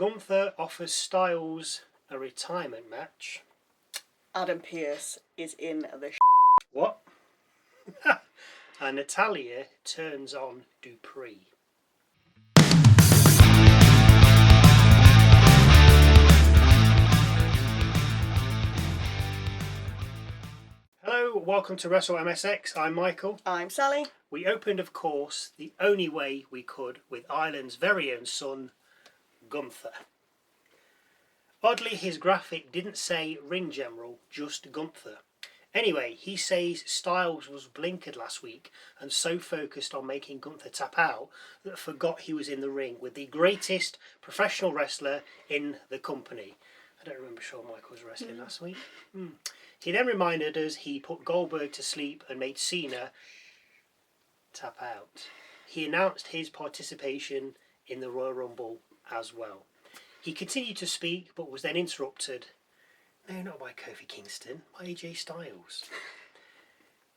Gunther offers Styles a retirement match. Adam Pearce is in the What? And Natalya turns on Dupri. Hello, welcome to Wrestle MSX. I'm Michael. I'm Sally. We opened, of course, the only way we could with Ireland's very own son, Gunther. Oddly, his graphic didn't say Ring General, just Gunther. Anyway, he says Styles was blinkered last week and so focused on making Gunther tap out that forgot he was in the ring with the greatest professional wrestler in the company. I don't remember Shawn Michaels wrestling last week. He then reminded us he put Goldberg to sleep and made Cena tap out. He announced his participation in the Royal Rumble as well. He continued to speak but was then interrupted. No, not by Kofi Kingston, by AJ Styles.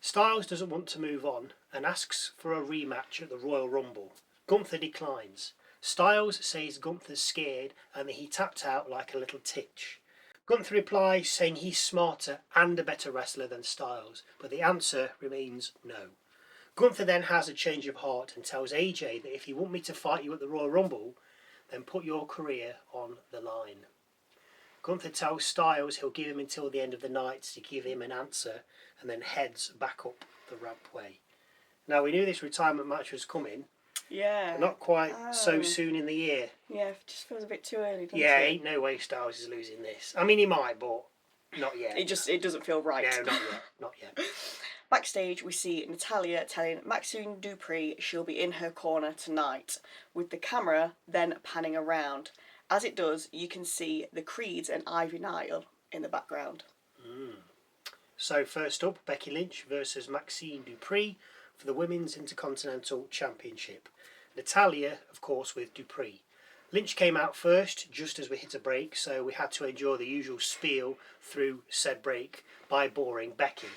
Styles doesn't want to move on and asks for a rematch at the Royal Rumble. Gunther declines. Styles says Gunther's scared and that he tapped out like a little titch. Gunther replies saying he's smarter and a better wrestler than Styles, but the answer remains no. Gunther then has a change of heart and tells AJ that if you want me to fight you at the Royal Rumble, then put your career on the line. Gunther tells Styles he'll give him until the end of the night to give him an answer and then heads back up the rampway. Now, we knew this retirement match was coming. Yeah. Not quite so soon in the year. Yeah, it just feels a bit too early, doesn't Yeah, it? ain't no way Styles is losing this. I mean, he might, but not yet. It doesn't feel right. No, not yet. Not yet. Backstage, we see Natalya telling Maxxine Dupri she'll be in her corner tonight, with the camera then panning around. As it does, you can see the Creeds and Ivy Nile in the background. So first up, Becky Lynch versus Maxxine Dupri for the Women's Intercontinental Championship. Natalya, of course, with Dupri. Lynch came out first, just as we hit a break, so we had to endure the usual spiel through said break by boring Becky.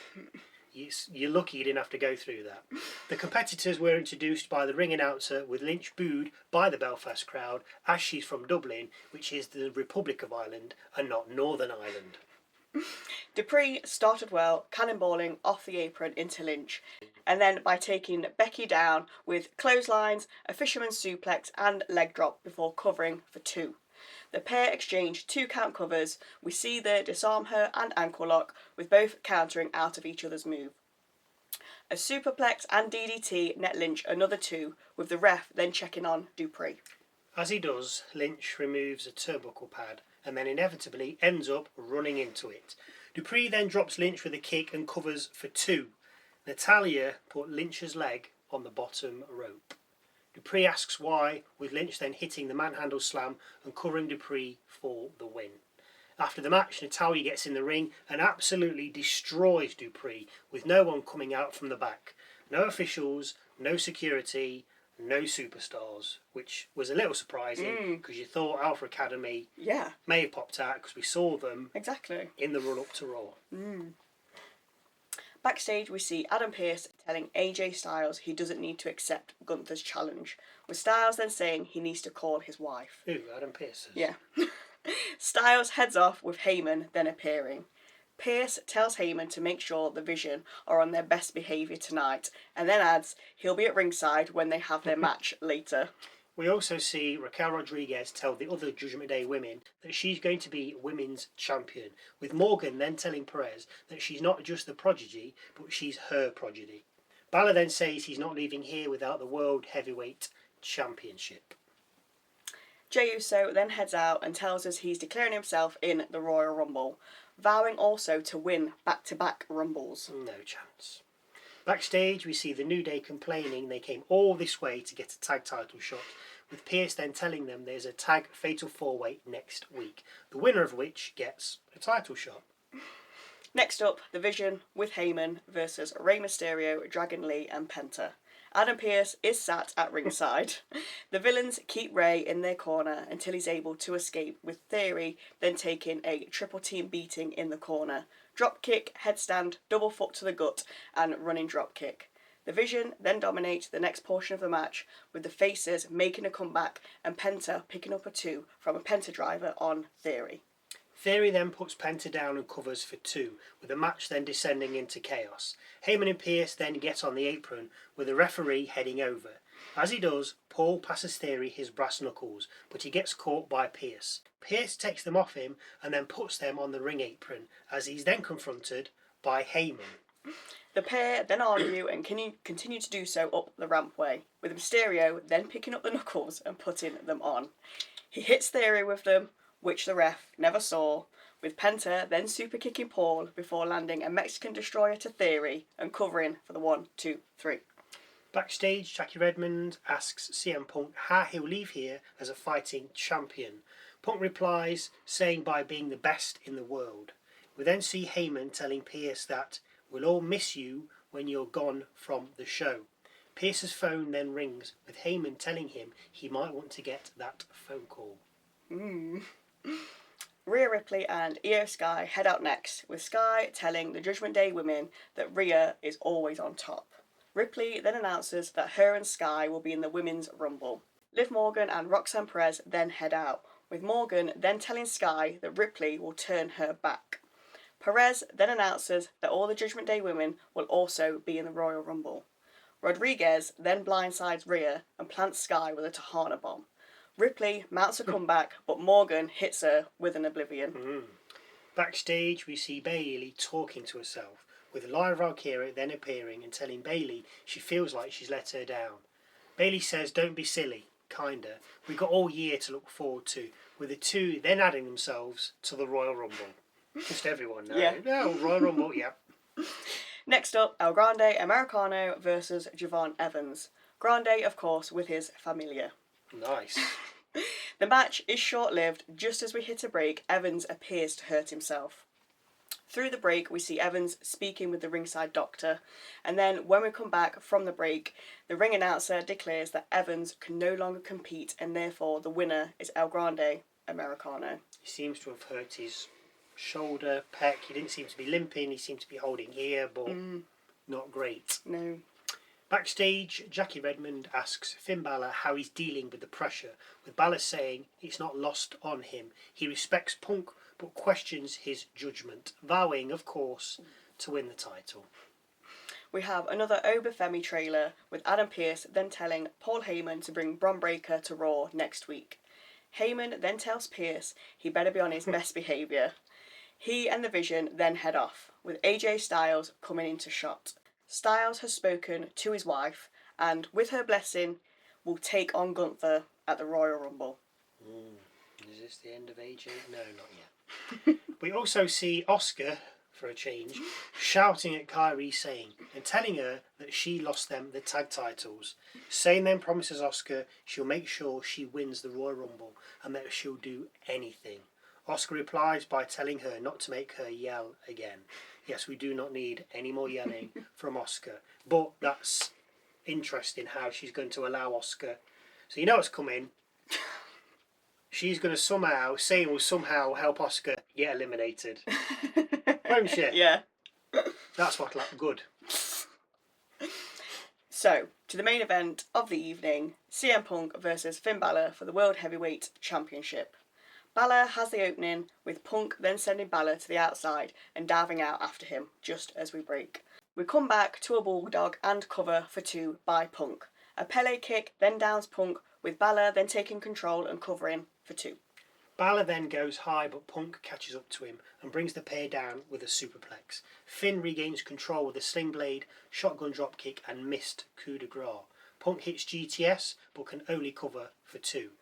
You're lucky you didn't have to go through that. The competitors were introduced by the ring announcer, with Lynch booed by the Belfast crowd as she's from Dublin, which is the Republic of Ireland and not Northern Ireland. Dupri started well, cannonballing off the apron into Lynch, and then by taking Becky down with clotheslines, a fisherman's suplex and leg drop before covering for 2. The pair exchange 2 count covers. We see the disarm her and ankle lock, with both countering out of each other's move. A superplex and DDT net Lynch another 2, with the ref then checking on Dupri. As he does, Lynch removes a turnbuckle pad and then inevitably ends up running into it. Dupri then drops Lynch with a kick and covers for 2. Natalya put Lynch's leg on the bottom rope. Dupri asks why, with Lynch then hitting the manhandle slam and covering Dupri for the win. After the match, Natalya gets in the ring and absolutely destroys Dupri, with no one coming out from the back. No officials, no security, no superstars, which was a little surprising because you thought Alpha Academy may have popped out because we saw them in the run-up to Raw. Backstage, we see Adam Pearce telling AJ Styles he doesn't need to accept Gunther's challenge, with Styles then saying he needs to call his wife. Ooh, Adam Pearce. Yeah. Styles heads off with Heyman then appearing. Pearce tells Heyman to make sure the Vision are on their best behaviour tonight, and then adds he'll be at ringside when they have their match later. We also see Raquel Rodriguez tell the other Judgment Day women that she's going to be women's champion, with Morgan then telling Perez that she's not just the prodigy, but she's her prodigy. Balor then says he's not leaving here without the World Heavyweight Championship. Jey Uso then heads out and tells us he's declaring himself in the Royal Rumble, vowing also to win back-to-back Rumbles. No chance. Backstage, we see the New Day complaining they came all this way to get a tag title shot, with Pearce then telling them there's a tag fatal 4-way next week, the winner of which gets a title shot. Next up, the Vision with Heyman versus Rey Mysterio, Dragon Lee and Penta. Adam Pearce is sat at ringside. The villains keep Rey in their corner until he's able to escape, with Theory then taking a triple team beating in the corner. Drop kick, headstand, double foot to the gut and running drop kick. The Vision then dominate the next portion of the match, with the faces making a comeback and Penta picking up a 2 from a Penta driver on Theory. Theory then puts Penta down and covers for 2, with the match then descending into chaos. Heyman and Pearce then get on the apron, with the referee heading over. As he does, Paul passes Theory his brass knuckles, but he gets caught by Pearce. Pearce takes them off him and then puts them on the ring apron, as he's then confronted by Heyman. The pair then argue and continue to do so up the rampway, with Mysterio then picking up the knuckles and putting them on. He hits Theory with them, which the ref never saw, with Penta then super kicking Paul before landing a Mexican destroyer to Theory and covering for the 1, 2, 3. Backstage, Jackie Redmond asks CM Punk how he'll leave here as a fighting champion. Punk replies, saying by being the best in the world. We then see Heyman telling Pearce that we'll all miss you when you're gone from the show. Pearce's phone then rings, with Heyman telling him he might want to get that phone call. Rhea Ripley and Iyo Sky head out next, with Sky telling the Judgment Day women that Rhea is always on top. Ripley then announces that her and Sky will be in the Women's Rumble. Liv Morgan and Roxanne Perez then head out, with Morgan then telling Sky that Ripley will turn her back. Perez then announces that all the Judgment Day women will also be in the Royal Rumble. Rodriguez then blindsides Rhea and plants Sky with a Tahana bomb. Ripley mounts a comeback, but Morgan hits her with an Oblivion. Backstage, we see Bayley talking to herself, with Lyra Valkyria then appearing and telling Bayley she feels like she's let her down. Bayley says, "Don't be silly, kinda. We've got all year to look forward to," with the two then adding themselves to the Royal Rumble. Just everyone now. Yeah. No, Royal Rumble, yeah. Next up, El Grande Americano versus Javon Evans. Grande, of course, with his familia. Nice. The match is short-lived. Just as we hit a break, Evans appears to hurt himself. Through the break, we see Evans speaking with the ringside doctor, and then when we come back from the break, the ring announcer declares that Evans can no longer compete, and therefore the winner is El Grande Americano. He seems to have hurt his shoulder, pec. He didn't seem to be limping. He seemed to be holding here, but not great. No. Backstage, Jackie Redmond asks Finn Balor how he's dealing with the pressure, with Balor saying it's not lost on him. He respects Punk, but questions his judgment, vowing, of course, to win the title. We have another Oberfemi trailer, with Adam Pearce then telling Paul Heyman to bring Bron Breakker to Raw next week. Heyman then tells Pearce he better be on his best behaviour. He and the Vision then head off, with AJ Styles coming into shot. Styles has spoken to his wife, and with her blessing, will take on Gunther at the Royal Rumble. Is this the end of AJ? No, not yet. We also see Asuka, for a change, shouting at Kairi Sane and telling her that she lost them the tag titles. Sane then promises Asuka she'll make sure she wins the Royal Rumble and that she'll do anything. Asuka replies by telling her not to make her yell again. Yes, we do not need any more yelling from Asuka. But that's interesting how she's going to allow Asuka. So you know what's coming. She's going to Sane will somehow help Asuka get eliminated. Won't she? Yeah. That's what, like, good. So, to the main event of the evening, CM Punk versus Finn Balor for the World Heavyweight Championship. Balor has the opening, with Punk then sending Balor to the outside and diving out after him, just as we break. We come back to a bulldog and cover for 2 by Punk. A Pele kick then downs Punk, with Balor then taking control and covering for 2. Balor then goes high, but Punk catches up to him and brings the pair down with a superplex. Finn regains control with a sling blade, shotgun dropkick and missed coup de grace. Punk hits GTS, but can only cover for 2.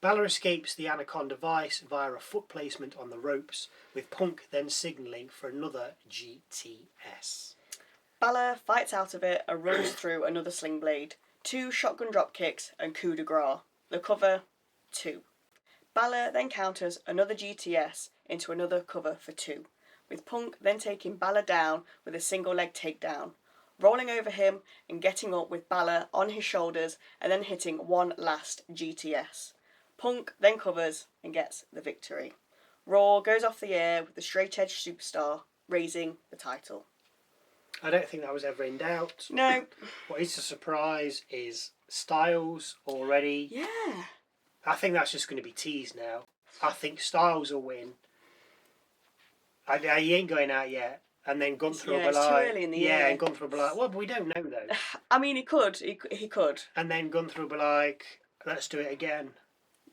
Balor escapes the Anaconda Vice via a foot placement on the ropes, with Punk then signalling for another GTS. Balor fights out of it and runs through another sling blade, 2 shotgun dropkicks and coup de grace. The cover, 2. Balor then counters another GTS into another cover for 2, with Punk then taking Balor down with a single leg takedown, rolling over him and getting up with Balor on his shoulders and then hitting one last GTS. Punk then covers and gets the victory. Raw goes off the air with the straight edge superstar raising the title. I don't think that was ever in doubt. No. What is a surprise is Styles already. Yeah. I think that's just going to be teased now. I think Styles will win. He ain't going out yet. And then Gunther will be it's like... too early in the year. Yeah, and Gunther will be like, well, but we don't know though. I mean, he could. He could. And then Gunther will be like, let's do it again.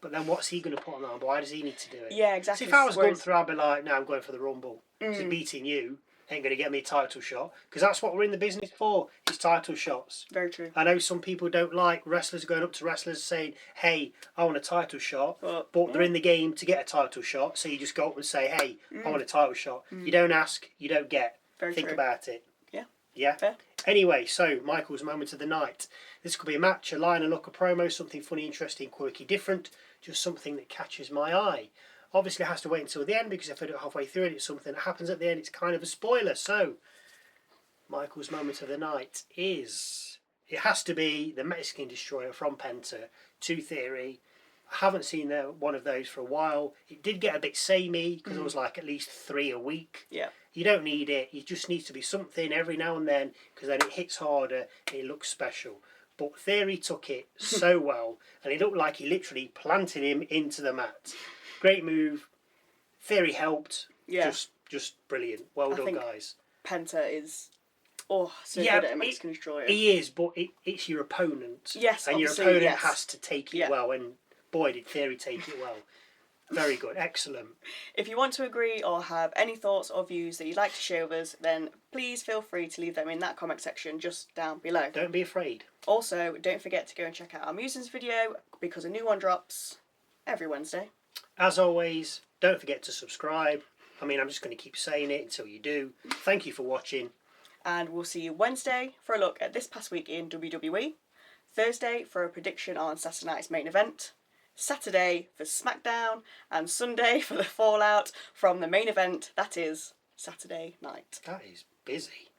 But then what's he going to put on the arm? Why does he need to do it? Yeah, exactly. See, if I was Gunther, I'd be like, no, I'm going for the Rumble. Because beating you ain't going to get me a title shot. Because that's what we're in the business for, is title shots. Very true. I know some people don't like wrestlers going up to wrestlers saying, hey, I want a title shot. But they're in the game to get a title shot. So you just go up and say, hey, I want a title shot. You don't ask, you don't get. Very Think true. about it. Yeah. Yeah? Fair. Anyway, so Michael's moment of the night. This could be a match, a line, a look, a promo, something funny, interesting, quirky, different. Just something that catches my eye. Obviously, it has to wait until the end because if I do it halfway through and it's something that happens at the end, it's kind of a spoiler. So, Michael's moment of the night is... It has to be the Mexican Destroyer from Penta, 2 Theory. I haven't seen one of those for a while. It did get a bit samey because it was like at least 3 a week. Yeah. You don't need it. It just needs to be something every now and then because then it hits harder and it looks special. But Theory took it so well and it looked like he literally planted him into the mat. Great move. Theory helped. Yeah. Just brilliant. Well done, guys. Penta is so good at a Mexican Destroyer. He is, but it's your opponent. Yes, and your opponent has to take it well, and boy did Theory take it well. Very good, excellent. If you want to agree or have any thoughts or views that you'd like to share with us, then please feel free to leave them in that comment section just down below. Don't be afraid. Also, don't forget to go and check out our Musings video because a new one drops every Wednesday. As always, don't forget to subscribe. I mean, I'm just going to keep saying it until you do. Thank you for watching. And we'll see you Wednesday for a look at this past week in WWE, Thursday for a prediction on Saturday night's main event, Saturday for SmackDown, and Sunday for the fallout from the main event, that is Saturday night. That is busy.